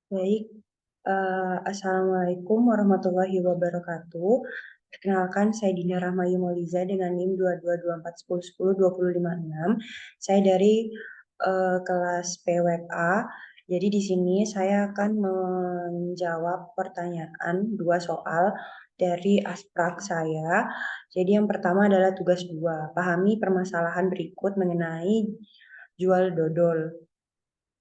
Baik, Assalamualaikum warahmatullahi wabarakatuh. Perkenalkan, saya Dinda Rahmayu Mauliza dengan NIM 222410102056. Saya dari kelas PWA. Jadi di sini saya akan menjawab pertanyaan 2 soal dari asprak saya. Jadi yang pertama adalah tugas 2. Pahami permasalahan berikut mengenai jual dodol.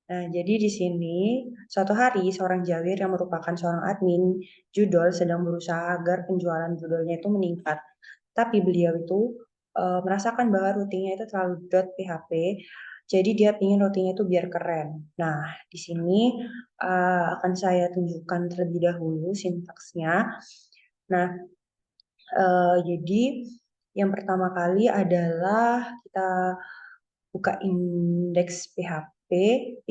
Nah, jadi di sini suatu hari seorang jawir yang merupakan seorang admin judol sedang berusaha agar penjualan judolnya itu meningkat. Tapi beliau itu merasakan bahwa rutinnya itu terlalu .php, jadi dia ingin rutinnya itu biar keren. Nah, di sini akan saya tunjukkan terlebih dahulu sintaksnya. Nah, jadi yang pertama kali adalah kita buka indeks PHP,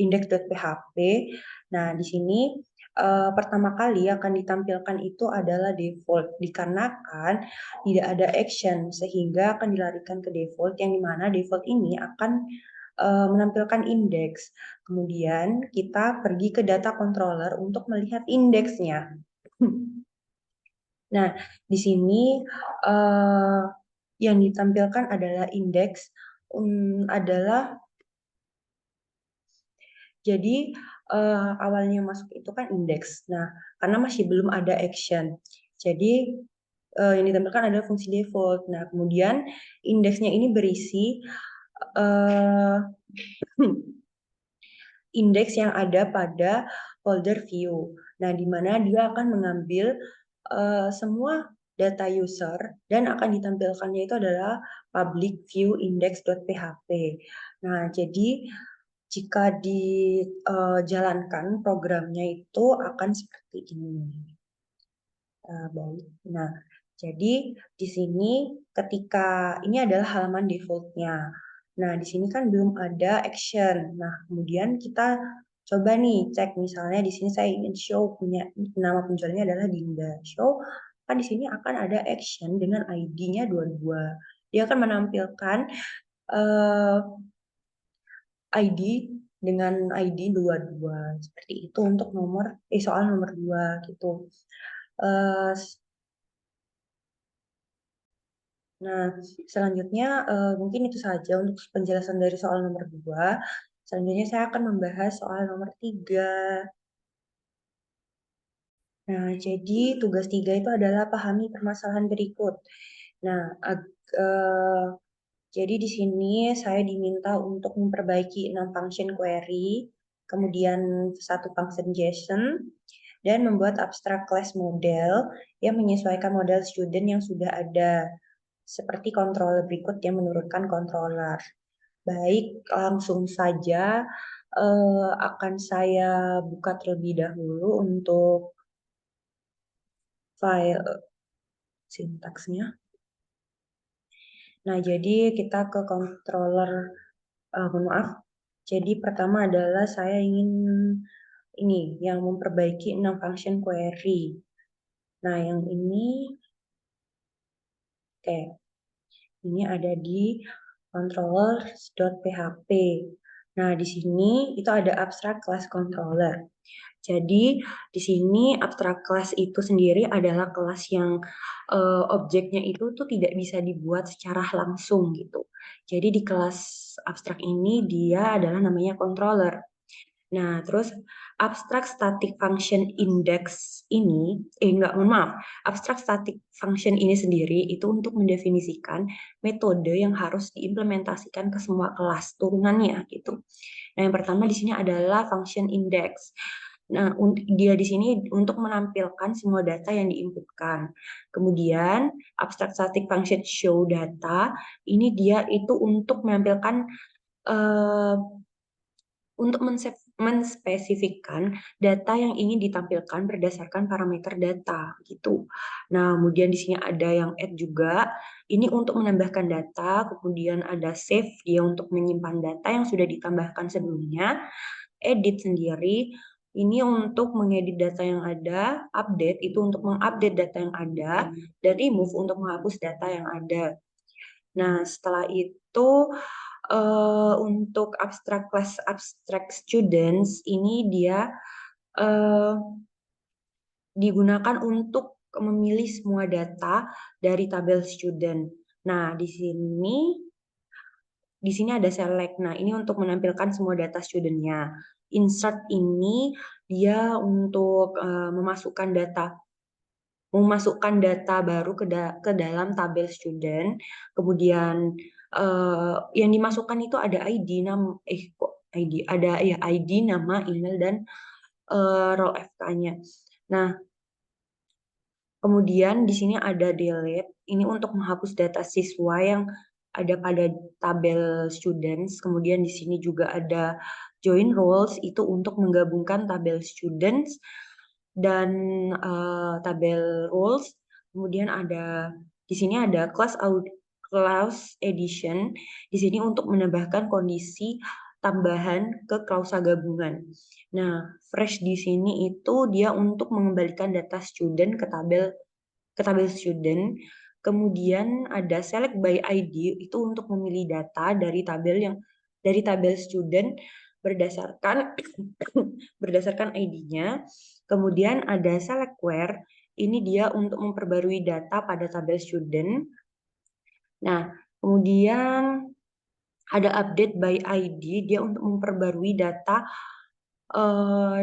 index.php. Nah, di sini pertama kali akan ditampilkan itu adalah default, dikarenakan tidak ada action, sehingga akan dilarikan ke default, yang dimana default ini akan menampilkan indeks. Kemudian kita pergi ke data controller untuk melihat indeksnya. Nah, di sini uh, yang ditampilkan adalah indeks, adalah jadi awalnya masuk itu kan indeks. Nah, karena masih belum ada action. Jadi yang ditampilkan adalah fungsi default. Nah, kemudian indeksnya ini berisi uh, indeks yang ada pada folder view. Nah, di mana dia akan mengambil semua data user dan akan ditampilkannya itu adalah public view index.php. Nah, jadi jika dijalankan programnya itu akan seperti ini. Baik. Nah, jadi di sini ketika ini adalah halaman defaultnya. Nah, di sini kan belum ada action. Nah, kemudian kita coba nih cek, misalnya di sini saya ingin show punya nama penjualnya adalah Dinda. Show kan di sini akan ada action dengan ID-nya 22. Dia akan menampilkan uh, ID dengan ID 22 seperti itu untuk soal nomor 2 gitu. Uh, Nah, selanjutnya mungkin itu saja untuk penjelasan dari soal nomor 2. Selanjutnya saya akan membahas soal nomor 3. Nah, jadi tugas 3 itu adalah pahami permasalahan berikut. Nah, eh, jadi di sini saya diminta untuk memperbaiki 6 function query, kemudian 1 function JSON, dan membuat abstract class model yang menyesuaikan model student yang sudah ada, seperti controller berikut yang menurunkan controller. Baik, langsung saja akan saya buka terlebih dahulu untuk file sintaksnya. Nah, jadi kita ke controller, mohon maaf. Jadi pertama adalah saya ingin ini yang memperbaiki 6 function query. Nah, yang ini, oke, ini ada di controller.php. Nah, di sini itu ada abstract class controller. Jadi di sini abstract class itu sendiri adalah kelas yang objeknya itu tuh tidak bisa dibuat secara langsung gitu. Jadi di kelas abstrak ini dia adalah namanya controller. Nah, terus abstract static function index ini, mohon maaf, abstract static function ini sendiri itu untuk mendefinisikan metode yang harus diimplementasikan ke semua kelas turunannya gitu. Nah, yang pertama di sini adalah function index. Nah, dia di sini untuk menampilkan semua data yang diinputkan. Kemudian, abstract static function show data, ini dia itu untuk menampilkan uh, untuk menspesifikkan data yang ingin ditampilkan berdasarkan parameter data gitu. Nah, kemudian di sini ada yang add juga. Ini untuk menambahkan data, kemudian ada save dia untuk menyimpan data yang sudah ditambahkan sebelumnya. Edit sendiri ini untuk mengedit data yang ada, update itu untuk mengupdate data yang ada, dan remove untuk menghapus data yang ada. Nah, setelah itu untuk abstract class abstract students ini dia eh, digunakan untuk memilih semua data dari tabel student. Nah, di sini ada select. Nah, ini untuk menampilkan semua data studentnya. Insert ini dia untuk memasukkan data baru ke dalam tabel student. Kemudian yang dimasukkan itu ada ID, ID, nama, email, dan role FK-nya. Nah, kemudian di sini ada delete, ini untuk menghapus data siswa yang ada pada tabel students. Kemudian di sini juga ada join roles, itu untuk menggabungkan tabel students dan tabel roles. Kemudian di sini ada class edition. Di sini untuk menambahkan kondisi tambahan ke klausa gabungan. Nah, fresh di sini itu dia untuk mengembalikan data student ke tabel student. Kemudian ada select by ID, itu untuk memilih data dari tabel student berdasarkan berdasarkan ID-nya. Kemudian ada select where, ini dia untuk memperbarui data pada tabel student. Nah, kemudian ada update by ID, dia untuk memperbarui data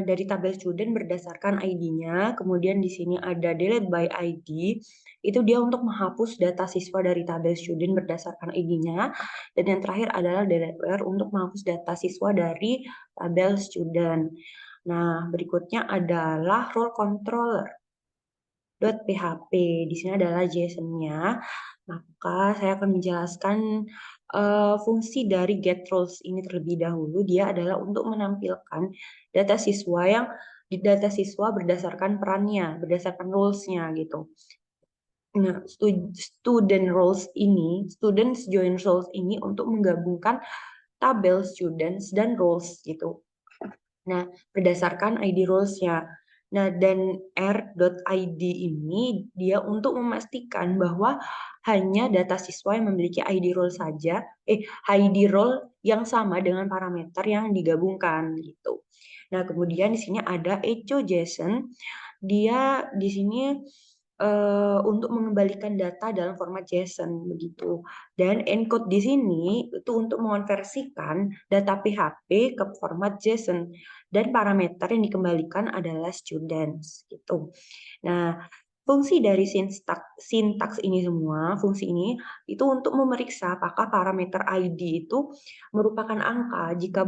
dari tabel student berdasarkan ID-nya. Kemudian di sini ada delete by ID, itu dia untuk menghapus data siswa dari tabel student berdasarkan ID-nya. Dan yang terakhir adalah delete where untuk menghapus data siswa dari tabel student. Nah, berikutnya adalah role controller. .php. Di sini adalah JSON-nya. Maka saya akan menjelaskan fungsi dari get roles ini terlebih dahulu. Dia adalah untuk menampilkan data siswa berdasarkan perannya, berdasarkan roles-nya gitu. Nah, students join roles ini untuk menggabungkan tabel students dan roles gitu. Nah, berdasarkan ID roles-nya. Nah, dan r.id ini dia untuk memastikan bahwa hanya data siswa yang memiliki ID role saja, ID role yang sama dengan parameter yang digabungkan gitu. Nah, kemudian di sini ada echo JSON. Dia di sini untuk mengembalikan data dalam format JSON begitu. Dan encode di sini itu untuk mengonversikan data PHP ke format JSON dan parameter yang dikembalikan adalah students gitu. Nah, fungsi dari sintaks ini semua, fungsi ini itu untuk memeriksa apakah parameter ID itu merupakan angka. Jika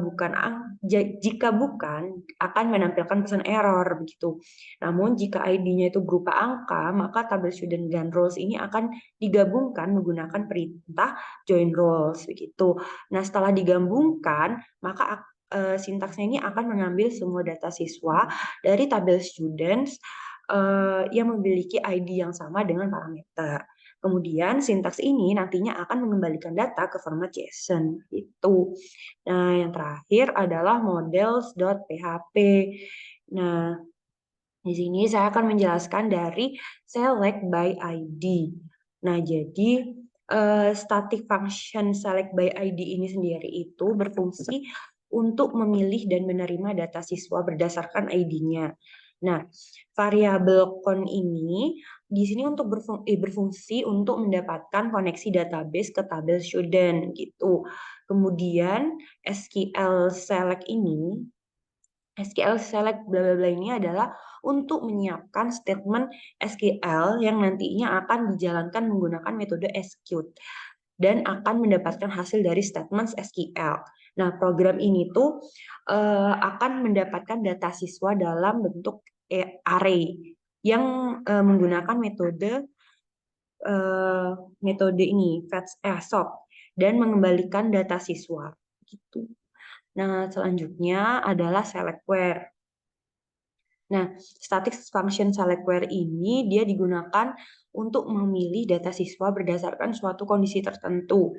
bukan akan menampilkan pesan error begitu. Namun jika ID-nya itu berupa angka, maka tabel student dan roles ini akan digabungkan menggunakan perintah join roles begitu. Nah, setelah digabungkan, maka sintaksnya ini akan mengambil semua data siswa dari tabel students yang memiliki ID yang sama dengan parameter. Kemudian sintaks ini nantinya akan mengembalikan data ke format JSON. Itu. Nah, yang terakhir adalah models.php. Nah, di sini saya akan menjelaskan dari select by ID. Nah, jadi static function select by ID ini sendiri itu berfungsi untuk memilih dan menerima data siswa berdasarkan ID-nya. Nah, variabel con ini di sini untuk berfungsi untuk mendapatkan koneksi database ke tabel student gitu. Kemudian SQL select bla bla bla ini adalah untuk menyiapkan statement SQL yang nantinya akan dijalankan menggunakan metode execute dan akan mendapatkan hasil dari statement SQL. Nah, program ini tuh akan mendapatkan data siswa dalam bentuk array yang menggunakan metode ini fetch SOP dan mengembalikan data siswa gitu. Nah, selanjutnya adalah select where. Nah, static function select where ini dia digunakan untuk memilih data siswa berdasarkan suatu kondisi tertentu.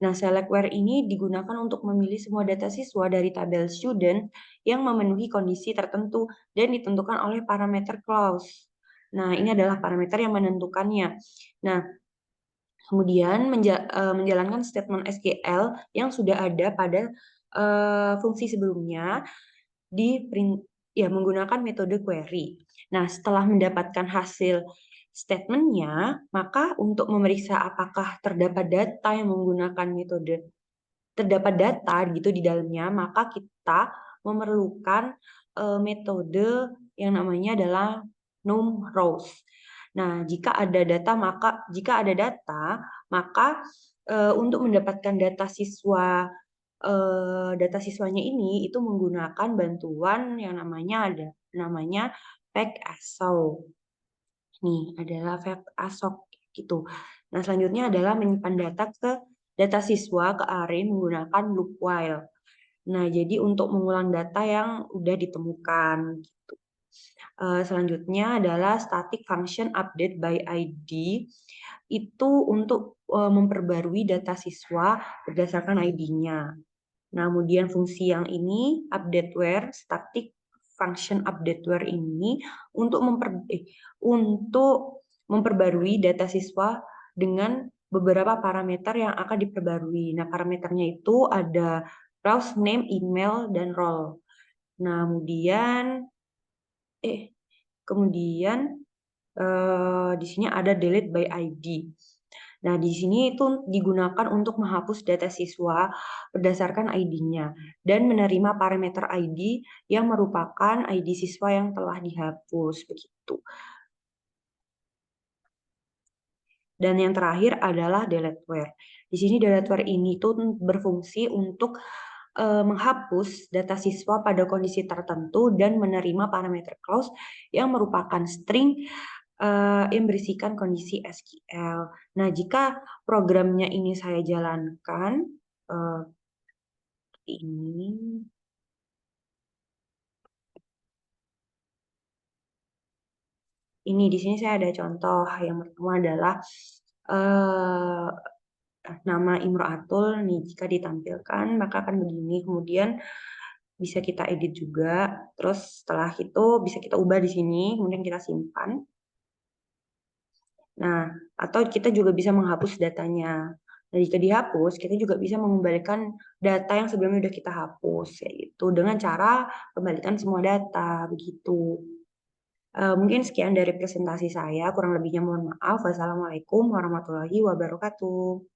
Nah, select where ini digunakan untuk memilih semua data siswa dari tabel student yang memenuhi kondisi tertentu dan ditentukan oleh parameter clause. Nah, ini adalah parameter yang menentukannya. Nah, kemudian menjalankan statement SQL yang sudah ada pada fungsi sebelumnya ya menggunakan metode query. Nah, setelah mendapatkan hasil statementnya, maka untuk memeriksa apakah terdapat data yang menggunakan metode terdapat data gitu di dalamnya, maka kita memerlukan metode yang namanya adalah num rows. Nah, jika ada data, maka untuk mendapatkan data siswanya ini itu menggunakan bantuan yang namanya PACK-ASO. Nih, adalah fact ASOC gitu. Nah, selanjutnya adalah menyimpan data siswa ke array menggunakan loop while. Nah, jadi untuk mengulang data yang udah ditemukan gitu. Selanjutnya adalah static function update by ID. Itu untuk memperbarui data siswa berdasarkan ID-nya. Nah, kemudian fungsi yang ini update where static function update where ini untuk memperbarui data siswa dengan beberapa parameter yang akan diperbarui. Nah, parameternya itu ada browse name, email, dan role. Nah, kemudian di sini ada delete by ID. Nah, di sini itu digunakan untuk menghapus data siswa berdasarkan ID-nya dan menerima parameter ID yang merupakan ID siswa yang telah dihapus begitu. Dan yang terakhir adalah delete where. Di sini delete where ini tuh berfungsi untuk menghapus data siswa pada kondisi tertentu dan menerima parameter clause yang merupakan string yang berisikan kondisi SQL. Nah, jika programnya ini saya jalankan ini, di sini saya ada contoh. Yang pertama adalah nama Imro'atul nih, jika ditampilkan maka akan begini. Kemudian bisa kita edit juga. Terus setelah itu bisa kita ubah di sini, kemudian kita simpan. Nah, atau kita juga bisa menghapus datanya. Nah, jika dihapus, kita juga bisa mengembalikan data yang sebelumnya sudah kita hapus, yaitu dengan cara kembalikan semua data, begitu. Mungkin sekian dari presentasi saya, kurang lebihnya mohon maaf. Wassalamualaikum warahmatullahi wabarakatuh.